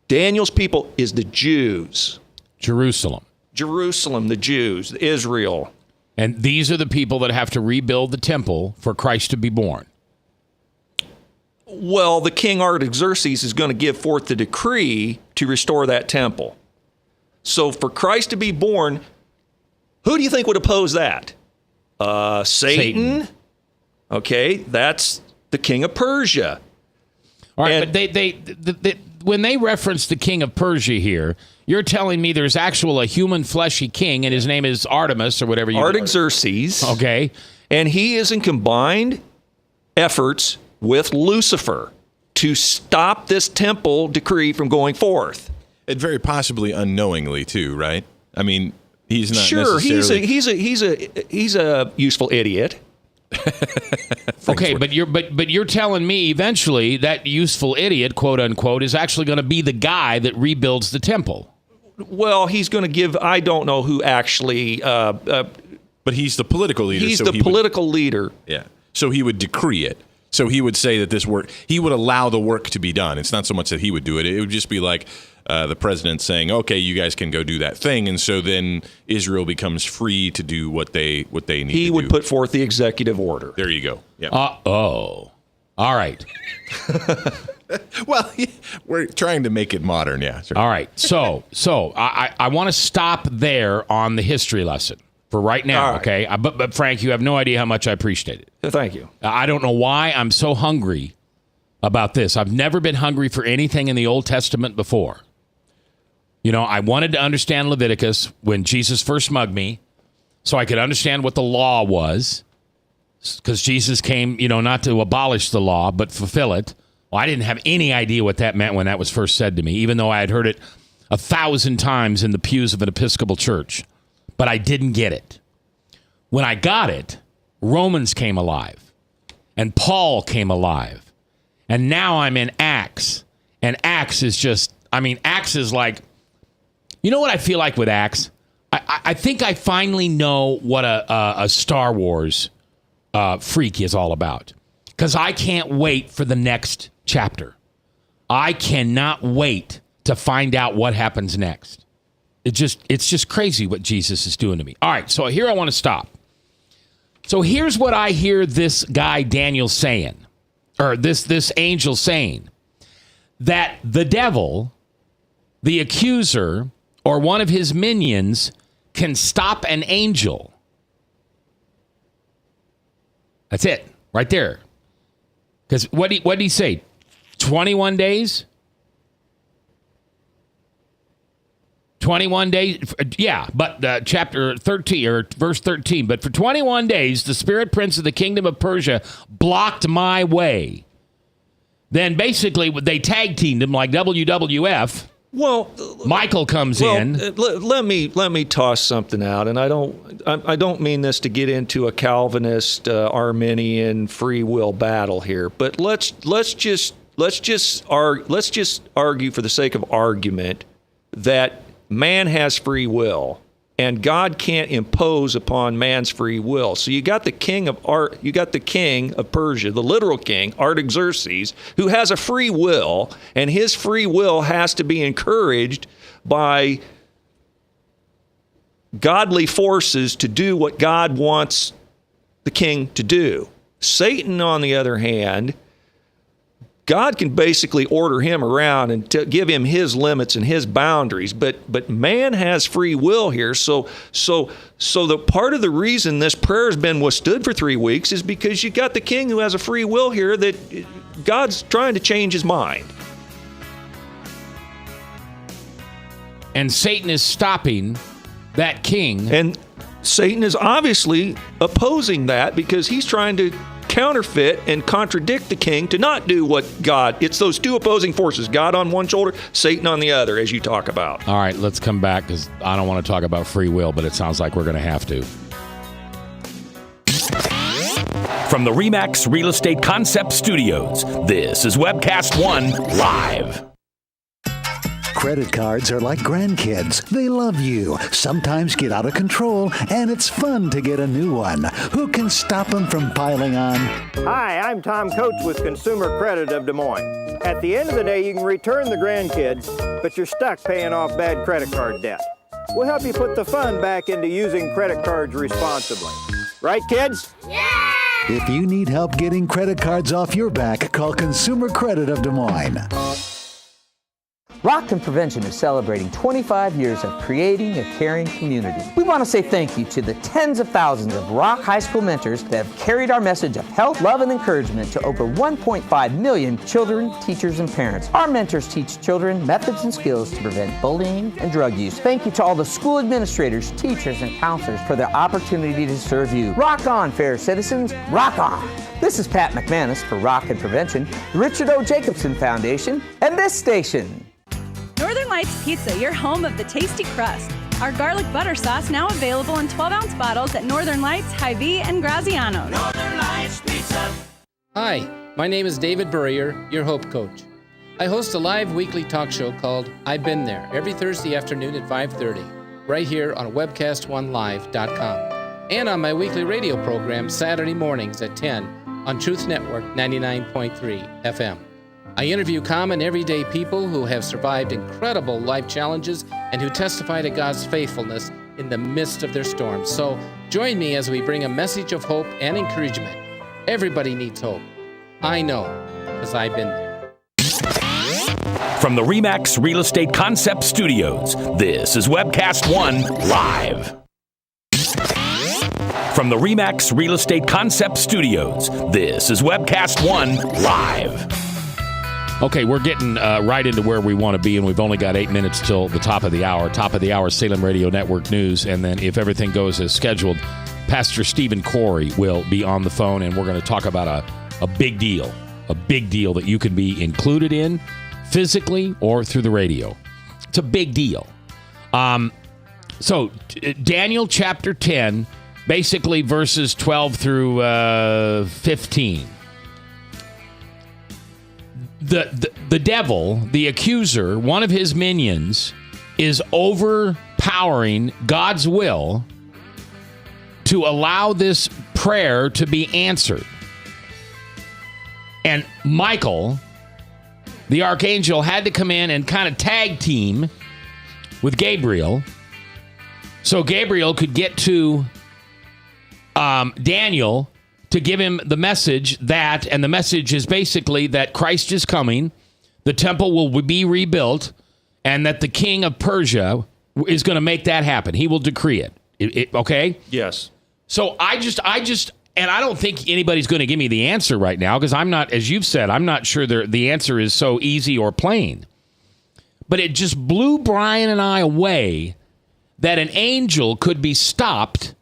Speaker 7: Daniel's people is the Jews.
Speaker 9: Jerusalem,
Speaker 7: the Jews, Israel.
Speaker 9: And these are the people that have to rebuild the temple for Christ to be born.
Speaker 7: Well, the king Artaxerxes is going to give forth the decree to restore that temple. So for Christ to be born, who do you think would oppose that? Satan. Okay, that's the king of Persia.
Speaker 9: All right, but when they reference the king of Persia here, you're telling me there's a human fleshy king, and his name is Artemis or whatever you
Speaker 7: Artaxerxes.
Speaker 9: Okay.
Speaker 7: And he is in combined efforts with Lucifer to stop this temple decree from going forth.
Speaker 10: And very possibly unknowingly too, right? I mean, he's not
Speaker 7: necessarily... he's a useful idiot.
Speaker 9: Okay, but you're telling me eventually that useful idiot, quote unquote, is actually going to be the guy that rebuilds the temple.
Speaker 7: Well, he's going to give. I don't know who actually.
Speaker 10: But he's the political leader.
Speaker 7: He's the political leader.
Speaker 10: Yeah. So he would decree it. So he would say that this work. He would allow the work to be done. It's not so much that he would do it. It would just be like the president saying, "Okay, you guys can go do that thing," and so then Israel becomes free to do what they need to do.
Speaker 7: He would put forth the executive order.
Speaker 10: There you go. Yeah.
Speaker 9: All right.
Speaker 10: Well, we're trying to make it modern, yeah. Sure.
Speaker 9: All right. So I want to stop there on the history lesson for right now,
Speaker 7: right.
Speaker 9: Okay? But Frank, you have no idea how much I appreciate it.
Speaker 7: Thank you.
Speaker 9: I don't know why I'm so hungry about this. I've never been hungry for anything in the Old Testament before. I wanted to understand Leviticus when Jesus first mugged me so I could understand what the law was, because Jesus came, not to abolish the law, but fulfill it. Well, I didn't have any idea what that meant when that was first said to me, even though I had heard it 1,000 times in the pews of an Episcopal church. But I didn't get it. When I got it, Romans came alive. And Paul came alive. And now I'm in Acts. And Acts is just, Acts is like, you know what I feel like with Acts? I think I finally know what a Star Wars freak is all about. Because I can't wait for the next chapter. I cannot wait to find out what happens next. It's just crazy what Jesus is doing to me. All right, so here I want to stop. So here's what I hear this guy Daniel saying, or this angel saying, that the devil, the accuser, or one of his minions can stop an angel. That's it, right there. Because what did he say? 21 days? 21 days, yeah, but chapter 13 or verse 13. But for 21 days, the spirit prince of the kingdom of Persia blocked my way. Then basically they tag teamed him like WWF.
Speaker 7: Well,
Speaker 9: Michael comes in.
Speaker 7: Let me toss something out, and I don't mean this to get into a Calvinist, Arminian free will battle here, but let's just argue for the sake of argument that man has free will, and God can't impose upon man's free will. So you got the king of Persia, the literal king, Artaxerxes, who has a free will, and his free will has to be encouraged by godly forces to do what God wants the king to do. Satan, on the other hand, God can basically order him around and give him his limits and his boundaries, but man has free will here. So the part of the reason this prayer has been withstood for 3 weeks is because you got the king who has a free will here that God's trying to change his mind.
Speaker 9: And Satan is stopping that king.
Speaker 7: And Satan is obviously opposing that because he's trying to counterfeit and contradict the king to not do what God. It's those two opposing forces, God on one shoulder, Satan on the other, as you talk about.
Speaker 9: All right, let's come back because I don't want to talk about free will, but it sounds like we're going to have to.
Speaker 14: From the RE/MAX Real Estate Concept Studios, this is Webcast One Live.
Speaker 2: Credit cards are like grandkids. They love you, sometimes get out of control, and it's fun to get a new one. Who can stop them from piling on?
Speaker 11: Hi, I'm Tom Coates with Consumer Credit of Des Moines. At the end of the day, you can return the grandkids, but you're stuck paying off bad credit card debt. We'll help you put the fun back into using credit cards responsibly. Right, kids?
Speaker 2: Yeah! If you need help getting credit cards off your back, call Consumer Credit of Des Moines.
Speaker 13: Rockton Prevention is celebrating 25 years of creating a caring community. We want to say thank you to the tens of thousands of Rock High School mentors that have carried our message of health, love, and encouragement to over 1.5 million children, teachers, and parents. Our mentors teach children methods and skills to prevent bullying and drug use. Thank you to all the school administrators, teachers, and counselors for their opportunity to serve you. Rock on, fair citizens. Rock on. This is Pat McManus for Rockton Prevention, the Richard O. Jacobson Foundation, and this station.
Speaker 15: Northern Lights Pizza, your home of the tasty crust. Our garlic butter sauce now available in 12-ounce bottles at Northern Lights, Hy-Vee, and Graziano's.
Speaker 8: Northern Lights Pizza.
Speaker 12: Hi, my name is David Burrier, your Hope Coach. I host a live weekly talk show called I've Been There every Thursday afternoon at 5:30, right here on webcast1live.com, and on my weekly radio program Saturday mornings at 10 on Truth Network 99.3 FM. I interview common, everyday people who have survived incredible life challenges and who testify to God's faithfulness in the midst of their storms. So join me as we bring a message of hope and encouragement. Everybody needs hope. I know, because I've been there.
Speaker 14: From the RE/MAX Real Estate Concept Studios, this is Webcast One Live. From the RE/MAX Real Estate Concept Studios, this is Webcast One Live.
Speaker 9: Okay, we're getting right into where we want to be, and we've only got 8 minutes till the top of the hour. Top of the hour, Salem Radio Network News, and then if everything goes as scheduled, Pastor Stephen Corey will be on the phone, and we're going to talk about a big deal, a big deal that you can be included in physically or through the radio. It's a big deal. So Daniel chapter 10, basically verses 12 through 15. The devil, the accuser, one of his minions, is overpowering God's will to allow this prayer to be answered. And Michael, the archangel, had to come in and kind of tag team with Gabriel so Gabriel could get to Daniel to give him the message and the message is basically that Christ is coming, the temple will be rebuilt, and that the king of Persia is going to make that happen. He will decree it. Okay?
Speaker 7: Yes.
Speaker 9: So I just, and I don't think anybody's going to give me the answer right now because I'm not, as you've said, I'm not sure the answer is so easy or plain. But it just blew Brian and I away that an angel could be stopped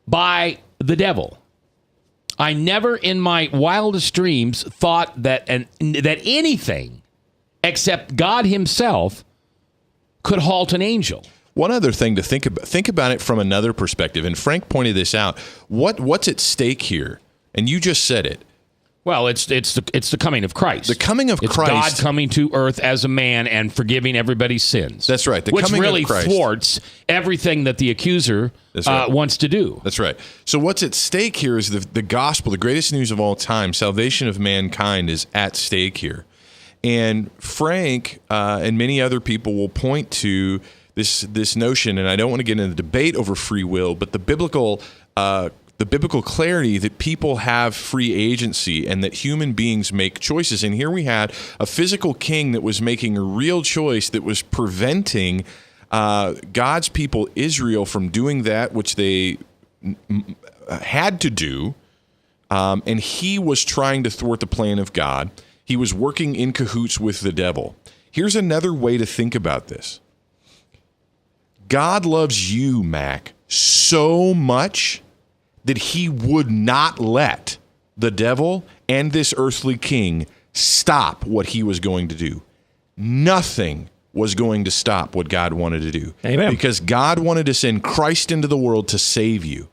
Speaker 9: by the devil. I never in my wildest dreams thought that that anything except God himself could halt an angel.
Speaker 10: One other thing to think about it from another perspective, and Frank pointed this out. What's at stake here? And you just said it.
Speaker 9: Well, it's the coming of Christ.
Speaker 10: The coming of
Speaker 9: Christ. God coming to earth as a man and forgiving everybody's sins.
Speaker 10: That's right. The
Speaker 9: which
Speaker 10: coming
Speaker 9: really
Speaker 10: of Christ
Speaker 9: thwarts everything that the accuser wants to do.
Speaker 10: That's right. So what's at stake here is the gospel, the greatest news of all time. Salvation of mankind is at stake here. And Frank and many other people will point to this notion, and I don't want to get into the debate over free will, but the biblical clarity that people have free agency and that human beings make choices. And here we had a physical king that was making a real choice that was preventing God's people, Israel, from doing that which they had to do. And he was trying to thwart the plan of God. He was working in cahoots with the devil. Here's another way to think about this. God loves you, Mac, so much that he would not let the devil and this earthly king stop what he was going to do. Nothing was going to stop what God wanted to do.
Speaker 7: Amen.
Speaker 10: Because God wanted to send Christ into the world to save you.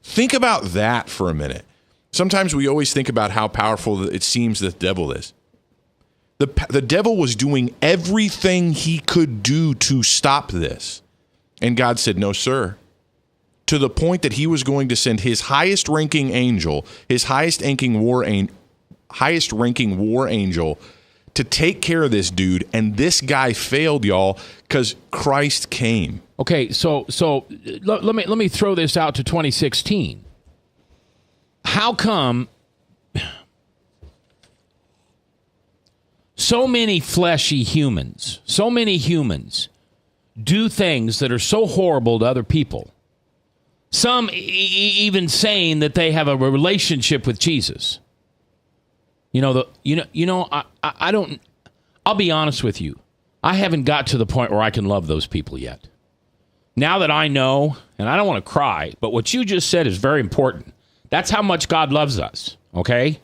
Speaker 10: Think about that for a minute. Sometimes we always think about how powerful it seems the devil is. The devil was doing everything he could do to stop this. And God said, no, sir. To the point that he was going to send his highest-ranking angel, his highest-ranking war angel, to take care of this dude. And this guy failed, y'all, because Christ came.
Speaker 9: Okay, so let me throw this out to 2016. How come so many fleshy humans, so many humans, do things that are so horrible to other people? Some even saying that they have a relationship with Jesus. I don't. I'll be honest with you. I haven't got to the point where I can love those people yet. Now that I know, and I don't want to cry, but what you just said is very important. That's how much God loves us. Okay,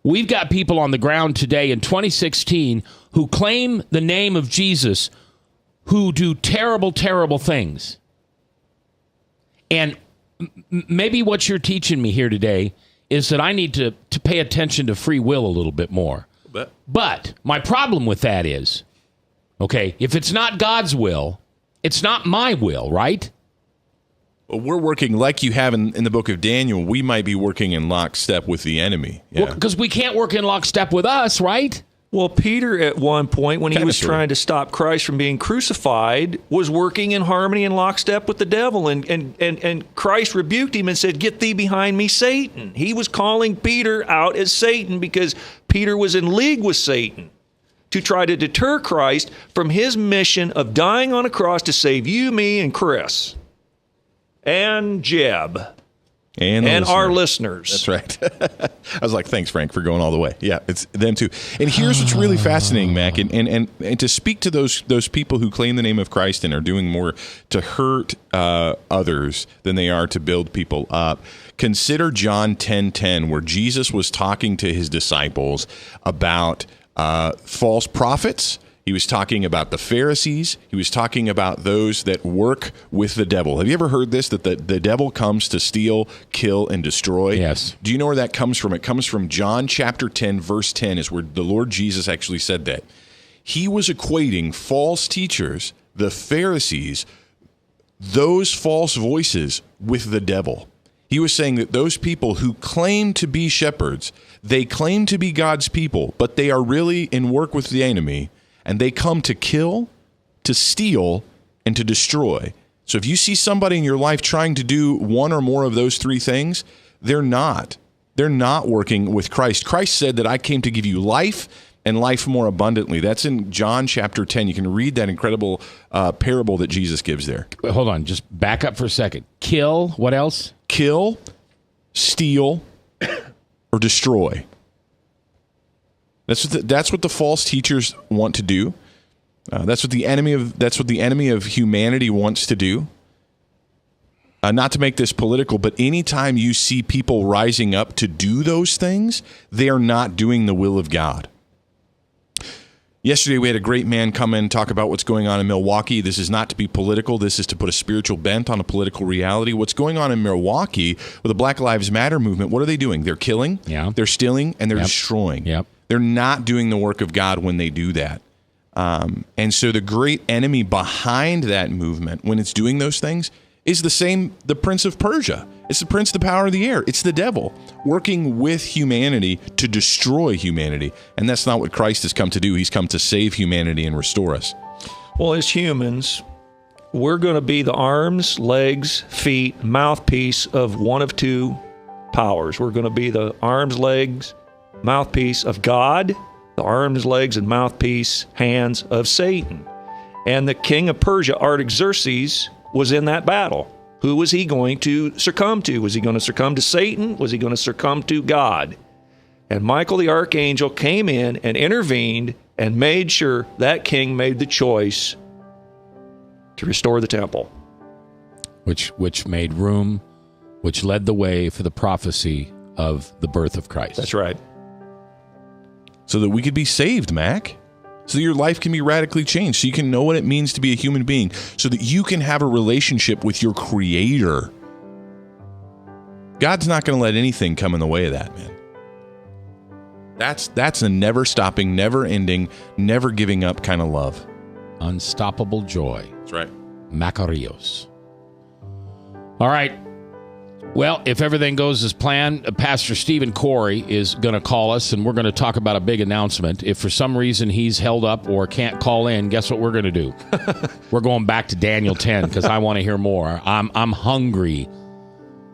Speaker 9: we've got people on the ground today in 2016 who claim the name of Jesus, who do terrible, terrible things. And maybe what you're teaching me here today is that I need to pay attention to free will a little bit more. But my problem with that is, okay, if it's not God's will, it's not my will, right?
Speaker 10: Well, we're working like you have in the book of Daniel. We might be working in lockstep with the enemy. Yeah.
Speaker 9: Because we can't work in lockstep with us, right?
Speaker 7: Well, Peter, at one point, when he was trying to stop Christ from being crucified, was working in harmony and lockstep with the devil. And Christ rebuked him and said, "Get thee behind me, Satan." He was calling Peter out as Satan because Peter was in league with Satan to try to deter Christ from his mission of dying on a cross to save you, me, and Chris. And Jeb.
Speaker 10: And
Speaker 7: our listeners.
Speaker 10: That's right. I was like, thanks, Frank, for going all the way. Yeah, it's them too. And here's what's really fascinating, Mac, and to speak to those people who claim the name of Christ and are doing more to hurt others than they are to build people up. Consider John 10:10, where Jesus was talking to his disciples about false prophets. He was talking about the Pharisees. He was talking about those that work with the devil. Have you ever heard this, that the devil comes to steal, kill, and destroy?
Speaker 9: Yes.
Speaker 10: Do you know where that comes from? It comes from John chapter 10, verse 10, is where the Lord Jesus actually said that. He was equating false teachers, the Pharisees, those false voices, with the devil. He was saying that those people who claim to be shepherds, they claim to be God's people, but they are really in work with the enemy. And they come to kill, to steal, and to destroy. So if you see somebody in your life trying to do one or more of those three things, they're not. They're not working with Christ. Christ said that I came to give you life and life more abundantly. That's in John chapter 10. You can read that incredible parable that Jesus gives there.
Speaker 9: Wait, hold on. Just back up for a second. Kill. What else?
Speaker 10: Kill, steal, or destroy. That's what the false teachers want to do. That's what the enemy of humanity wants to do. Not to make this political, but anytime you see people rising up to do those things, they are not doing the will of God. Yesterday, we had a great man come in and talk about what's going on in Milwaukee. This is not to be political. This is to put a spiritual bent on a political reality. What's going on in Milwaukee with the Black Lives Matter movement, what are they doing? They're killing, they're stealing, and they're destroying. They're not doing the work of God when they do that. And so the great enemy behind that movement, when it's doing those things, is the prince of Persia. It's the prince of the power of the air. It's the devil working with humanity to destroy humanity. And that's not what Christ has come to do. He's come to save humanity and restore us.
Speaker 7: Well, as humans, we're going to be the arms, legs, feet, mouthpiece of one of two powers. We're going to be the arms, legs, mouthpiece of God, the arms, legs, and mouthpiece, hands of Satan. And the king of Persia, Artaxerxes, was in that battle. Who was he going to succumb to? Was he going to succumb to Satan? Was he going to succumb to God? And Michael the archangel came in and intervened and made sure that king made the choice to restore the temple.
Speaker 9: Which made room, which led the way for the prophecy of the birth of Christ.
Speaker 7: That's right.
Speaker 10: So that we could be saved, Mac. So that your life can be radically changed. So you can know what it means to be a human being. So that you can have a relationship with your Creator. God's not going to let anything come in the way of that, man. That's a never-stopping, never-ending, never-giving up kind of love.
Speaker 9: Unstoppable joy.
Speaker 10: That's right.
Speaker 9: Macarios. All right. Well, if everything goes as planned, Pastor Stephen Corey is going to call us, and we're going to talk about a big announcement. If for some reason he's held up or can't call in, guess what we're going to do? We're going back to Daniel 10 because I want to hear more. I'm hungry.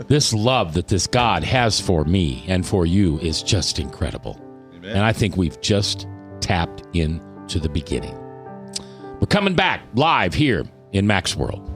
Speaker 9: This love that this God has for me and for you is just incredible. Amen. And I think we've just tapped into the beginning. We're coming back live here in Mac's World.